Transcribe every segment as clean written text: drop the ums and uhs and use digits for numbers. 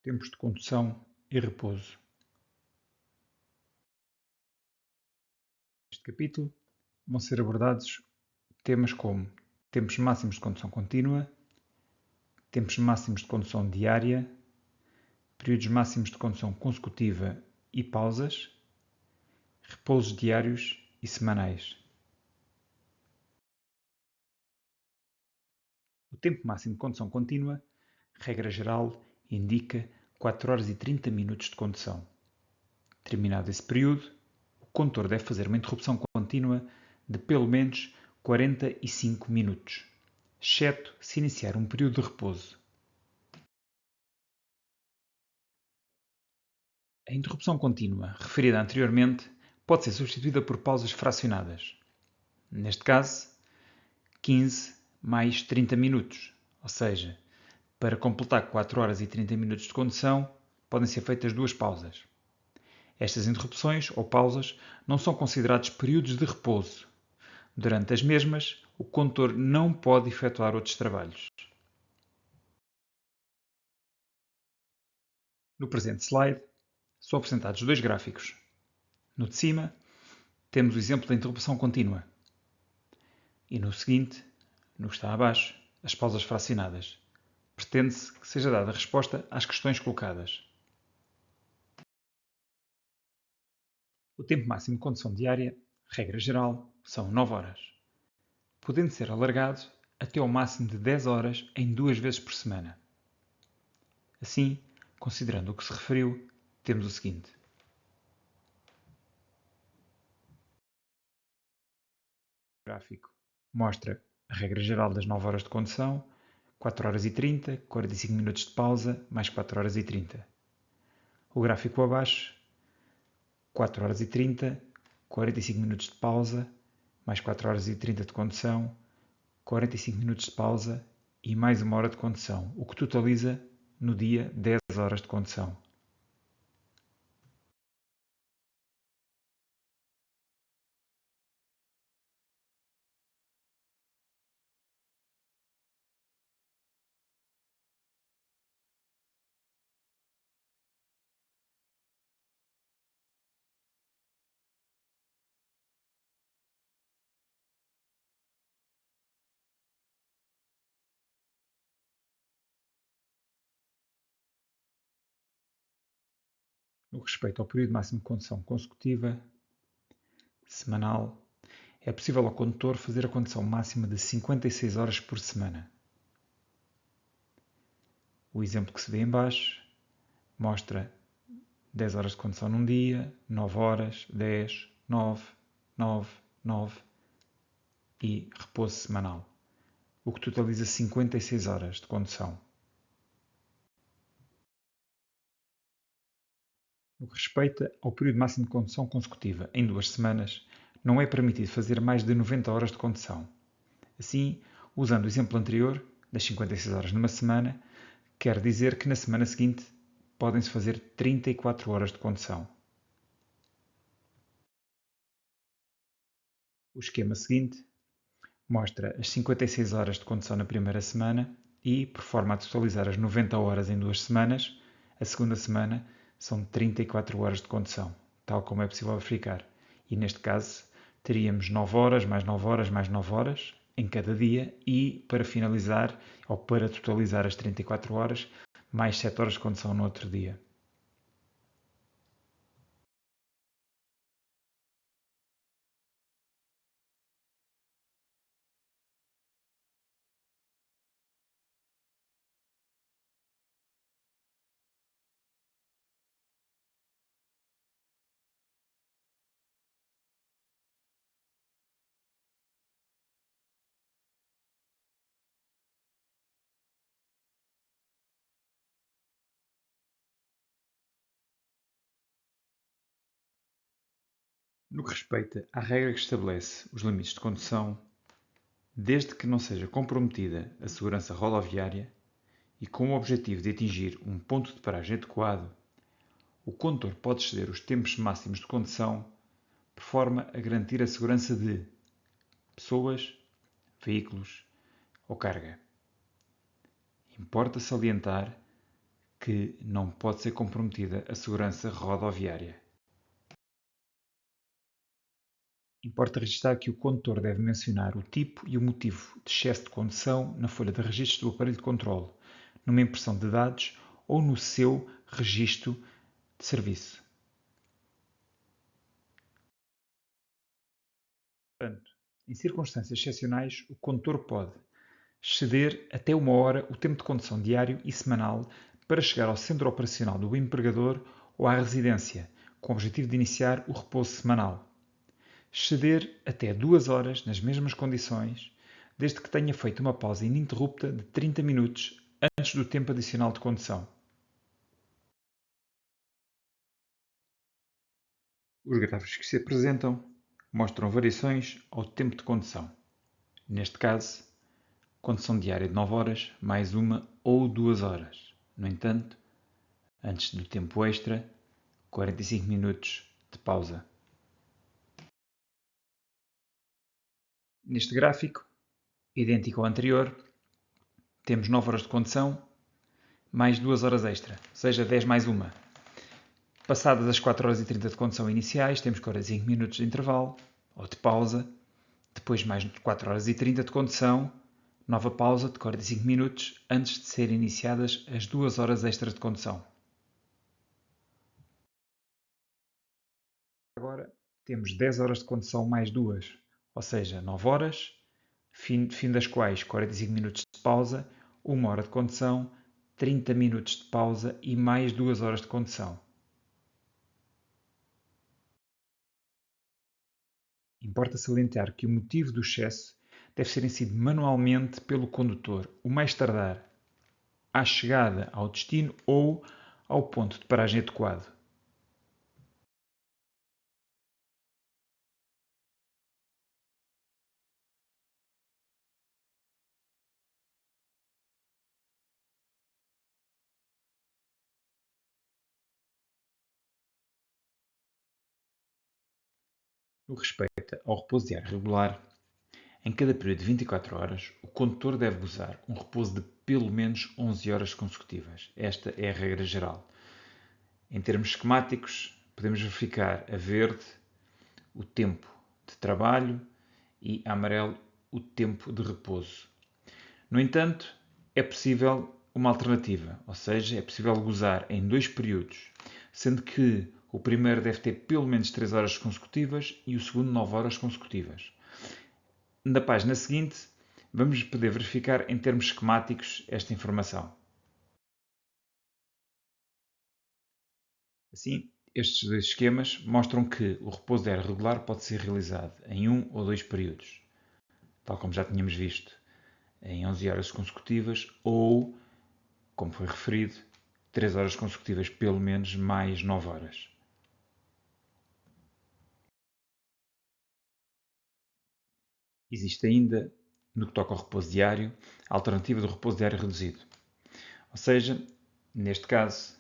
Tempos de condução e repouso. Neste capítulo vão ser abordados temas como tempos máximos de condução contínua, tempos máximos de condução diária, períodos máximos de condução consecutiva e pausas, repousos diários e semanais. O tempo máximo de condução contínua, regra geral, indica 4 horas e 30 minutos de condução. Terminado esse período, o condutor deve fazer uma interrupção contínua de pelo menos 45 minutos, exceto se iniciar um período de repouso. A interrupção contínua, referida anteriormente, pode ser substituída por pausas fracionadas. Neste caso, 15 mais 30 minutos, ou seja, para completar 4 horas e 30 minutos de condução, podem ser feitas duas pausas. Estas interrupções ou pausas não são considerados períodos de repouso. Durante as mesmas, o condutor não pode efetuar outros trabalhos. No presente slide, são apresentados dois gráficos. No de cima, temos o exemplo da interrupção contínua. E no seguinte, no que está abaixo, as pausas fracionadas. Pretende-se que seja dada a resposta às questões colocadas. O tempo máximo de condução diária, regra geral, são 9 horas, podendo ser alargado até ao máximo de 10 horas em 2 vezes por semana. Assim, considerando o que se referiu, temos o seguinte. O gráfico mostra a regra geral das 9 horas de condução, 4 horas e 30, 45 minutos de pausa, mais 4 horas e 30. O gráfico abaixo, 4 horas e 30, 45 minutos de pausa, mais 4 horas e 30 de condução, 45 minutos de pausa e mais 1 hora de condução, o que totaliza no dia 10 horas de condução. No que respeita ao período máximo de condução consecutiva, semanal, é possível ao condutor fazer a condução máxima de 56 horas por semana. O exemplo que se vê em baixo mostra 10 horas de condução num dia, 9 horas, 10, 9, 9, 9 e repouso semanal, o que totaliza 56 horas de condução. No que respeita ao período máximo de condução consecutiva em 2 semanas, não é permitido fazer mais de 90 horas de condução. Assim, usando o exemplo anterior, das 56 horas numa semana, quer dizer que na semana seguinte podem-se fazer 34 horas de condução. O esquema seguinte mostra as 56 horas de condução na primeira semana e, por forma a totalizar as 90 horas em 2 semanas, a segunda semana são 34 horas de condução, tal como é possível verificar. E neste caso, teríamos 9 horas, mais 9 horas, mais 9 horas em cada dia e, para finalizar, ou para totalizar as 34 horas, mais 7 horas de condução no outro dia. No que respeita à regra que estabelece os limites de condução, desde que não seja comprometida a segurança rodoviária e com o objetivo de atingir um ponto de paragem adequado, o condutor pode exceder os tempos máximos de condução por forma a garantir a segurança de pessoas, veículos ou carga. Importa salientar que não pode ser comprometida a segurança rodoviária. Importa registrar que o condutor deve mencionar o tipo e o motivo de excesso de condução na folha de registro do aparelho de controle, numa impressão de dados ou no seu registro de serviço. Portanto, em circunstâncias excepcionais, o condutor pode exceder até 1 hora o tempo de condução diário e semanal para chegar ao centro operacional do empregador ou à residência, com o objetivo de iniciar o repouso semanal. Exceder até 2 horas nas mesmas condições, desde que tenha feito uma pausa ininterrupta de 30 minutos antes do tempo adicional de condução. Os gráficos que se apresentam mostram variações ao tempo de condução. Neste caso, condução diária de 9 horas mais 1 ou 2 horas. No entanto, antes do tempo extra, 45 minutos de pausa. Neste gráfico, idêntico ao anterior, temos 9 horas de condução mais 2 horas extra, ou seja, 10 mais 1. Passadas as 4 horas e 30 de condução iniciais, temos 45 minutos de intervalo ou de pausa, depois mais 4 horas e 30 de condução, nova pausa de 45 minutos antes de serem iniciadas as 2 horas extras de condução. Agora temos 10 horas de condução mais 2, ou seja, 9 horas, fim das quais 45 minutos de pausa, 1 hora de condução, 30 minutos de pausa e mais 2 horas de condução. Importa salientar que o motivo do excesso deve ser incidido manualmente pelo condutor, o mais tardar à chegada ao destino ou ao ponto de paragem adequado. No que respeita ao repouso diário regular, em cada período de 24 horas, o condutor deve gozar um repouso de pelo menos 11 horas consecutivas. Esta é a regra geral. Em termos esquemáticos, podemos verificar a verde o tempo de trabalho e a amarelo o tempo de repouso. No entanto, é possível uma alternativa, ou seja, é possível gozar em 2 períodos, sendo que o primeiro deve ter pelo menos 3 horas consecutivas e o segundo 9 horas consecutivas. Na página seguinte, vamos poder verificar em termos esquemáticos esta informação. Assim, estes 2 esquemas mostram que o repouso diário regular pode ser realizado em 1 ou 2 períodos, tal como já tínhamos visto, em 11 horas consecutivas ou, como foi referido, 3 horas consecutivas pelo menos mais 9 horas. Existe ainda, no que toca ao repouso diário, a alternativa do repouso diário reduzido. Ou seja, neste caso,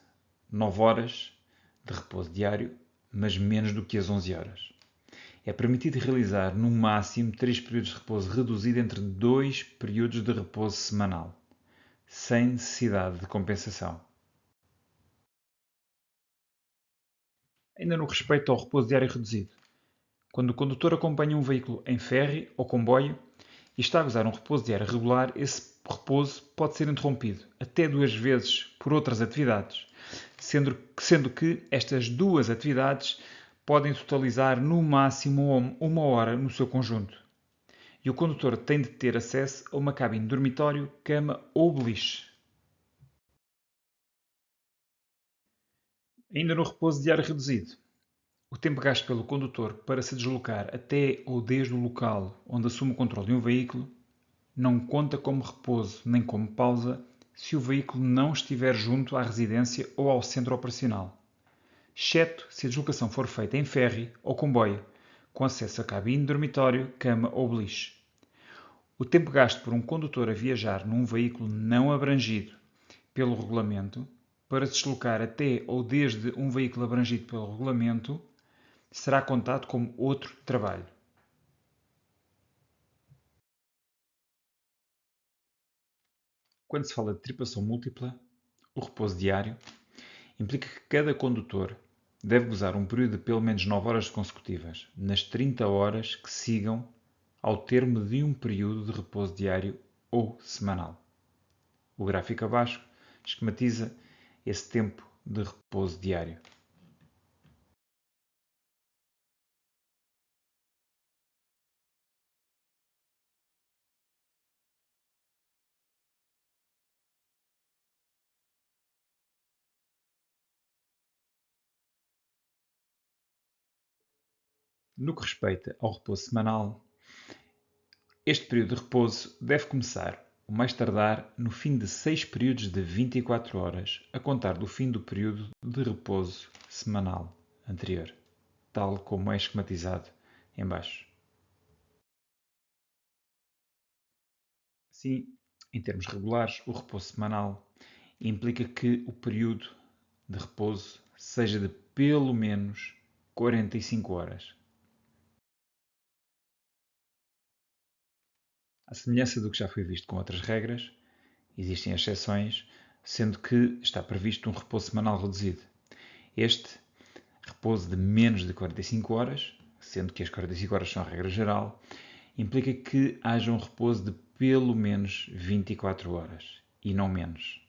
9 horas de repouso diário, mas menos do que as 11 horas. É permitido realizar, no máximo, 3 períodos de repouso reduzido entre 2 períodos de repouso semanal, sem necessidade de compensação. Ainda no respeito ao repouso diário reduzido, quando o condutor acompanha um veículo em ferry ou comboio e está a gozar um repouso diário regular, esse repouso pode ser interrompido até 2 vezes por outras atividades, sendo que estas 2 atividades podem totalizar no máximo 1 hora no seu conjunto. E o condutor tem de ter acesso a uma cabine de dormitório, cama ou beliche. Ainda no repouso diário reduzido, o tempo gasto pelo condutor para se deslocar até ou desde o local onde assume o controle de um veículo não conta como repouso nem como pausa se o veículo não estiver junto à residência ou ao centro operacional, exceto se a deslocação for feita em ferry ou comboio, com acesso a cabine, dormitório, cama ou beliche. O tempo gasto por um condutor a viajar num veículo não abrangido pelo regulamento para se deslocar até ou desde um veículo abrangido pelo regulamento será contado como outro trabalho. Quando se fala de tripulação múltipla, O repouso diário implica que cada condutor deve gozar um período de pelo menos 9 horas consecutivas, nas 30 horas que sigam ao termo de um período de repouso diário ou semanal. O gráfico abaixo esquematiza esse tempo de repouso diário. No que respeita ao repouso semanal, este período de repouso deve começar, o mais tardar, no fim de 6 períodos de 24 horas, a contar do fim do período de repouso semanal anterior, tal como é esquematizado em baixo. Assim, em termos regulares, o repouso semanal implica que o período de repouso seja de pelo menos 45 horas. À semelhança do que já foi visto com outras regras, existem exceções, sendo que está previsto um repouso semanal reduzido. Este repouso de menos de 45 horas, sendo que as 45 horas são a regra geral, implica que haja um repouso de pelo menos 24 horas e não menos.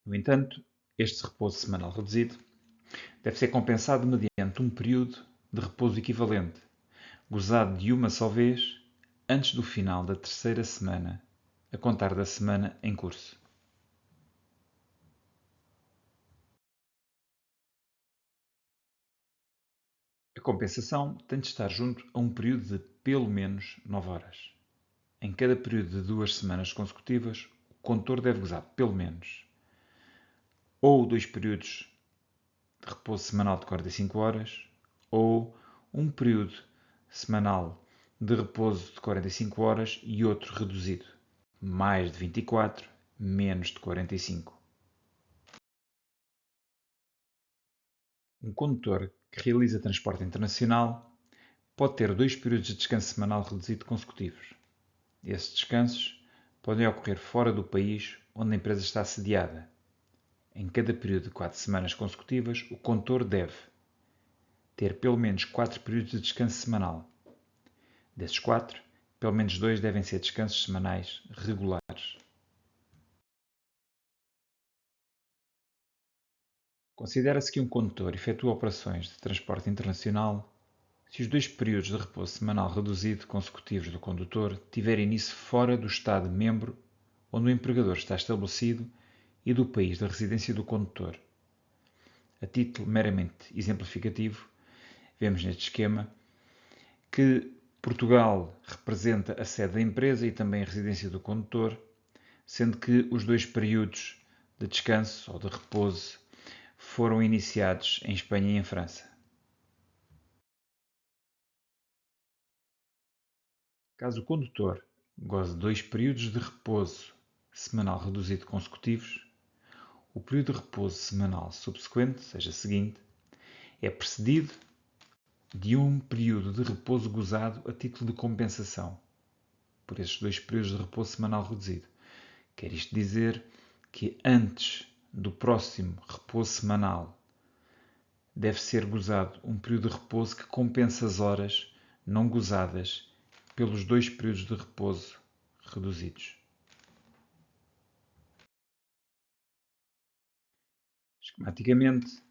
No entanto, este repouso semanal reduzido deve ser compensado mediante um período de repouso equivalente, gozado de uma só vez antes do final da terceira semana, a contar da semana em curso. A compensação tem de estar junto a um período de pelo menos 9 horas. Em cada período de 2 semanas consecutivas, o condutor deve gozar pelo menos ou 2 períodos de repouso semanal de 45 horas ou um período semanal de repouso de 45 horas e outro reduzido, mais de 24, menos de 45. Um condutor que realiza transporte internacional pode ter 2 períodos de descanso semanal reduzido consecutivos. Esses descansos podem ocorrer fora do país onde a empresa está sediada. Em cada período de 4 semanas consecutivas, o condutor deve ter pelo menos 4 períodos de descanso semanal. Desses 4, pelo menos 2 devem ser descansos semanais regulares. Considera-se que um condutor efetua operações de transporte internacional se os 2 períodos de repouso semanal reduzido consecutivos do condutor tiverem início fora do Estado-membro onde o empregador está estabelecido e do país da residência do condutor. A título meramente exemplificativo, vemos neste esquema que Portugal representa a sede da empresa e também a residência do condutor, sendo que os 2 períodos de descanso ou de repouso foram iniciados em Espanha e em França. Caso o condutor goze de 2 períodos de repouso semanal reduzido consecutivos, o período de repouso semanal subsequente, seja seguinte, é precedido de um período de repouso gozado a título de compensação por esses 2 períodos de repouso semanal reduzido. Quer isto dizer que antes do próximo repouso semanal deve ser gozado um período de repouso que compensa as horas não gozadas pelos 2 períodos de repouso reduzidos. Esquematicamente,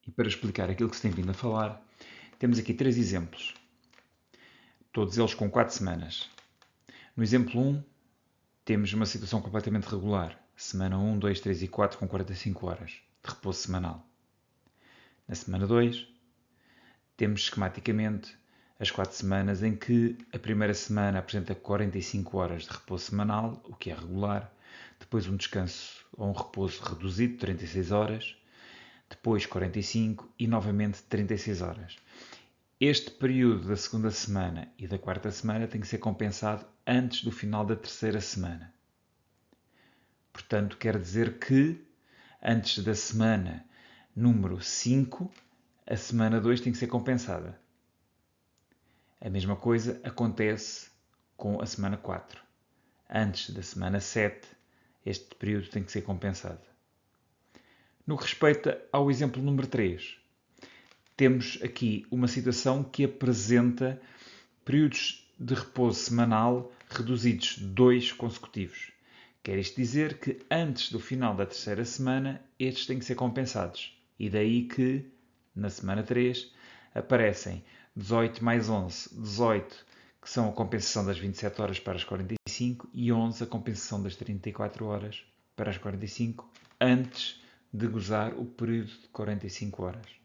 e para explicar aquilo que se tem vindo a falar, temos aqui 3 exemplos, todos eles com 4 semanas. No exemplo 1, temos uma situação completamente regular, semana 1, 2, 3 e 4 com 45 horas de repouso semanal. Na semana 2, temos esquematicamente as 4 semanas em que a primeira semana apresenta 45 horas de repouso semanal, o que é regular, depois um descanso ou um repouso reduzido, 36 horas, depois 45 e novamente 36 horas. Este período da segunda semana e da quarta semana tem que ser compensado antes do final da terceira semana. Portanto, quer dizer que antes da semana número 5, a semana 2 tem que ser compensada. A mesma coisa acontece com a semana 4. antes da semana 7, este período tem que ser compensado. No que respeita ao exemplo número 3, temos aqui uma situação que apresenta períodos de repouso semanal reduzidos 2 consecutivos. Quer isto dizer que antes do final da terceira semana, estes têm que ser compensados. E daí que, na semana 3, aparecem 18 mais 11, 18, que são a compensação das 27 horas para as 45, e 11, a compensação das 34 horas para as 45, antes de gozar o período de 45 horas.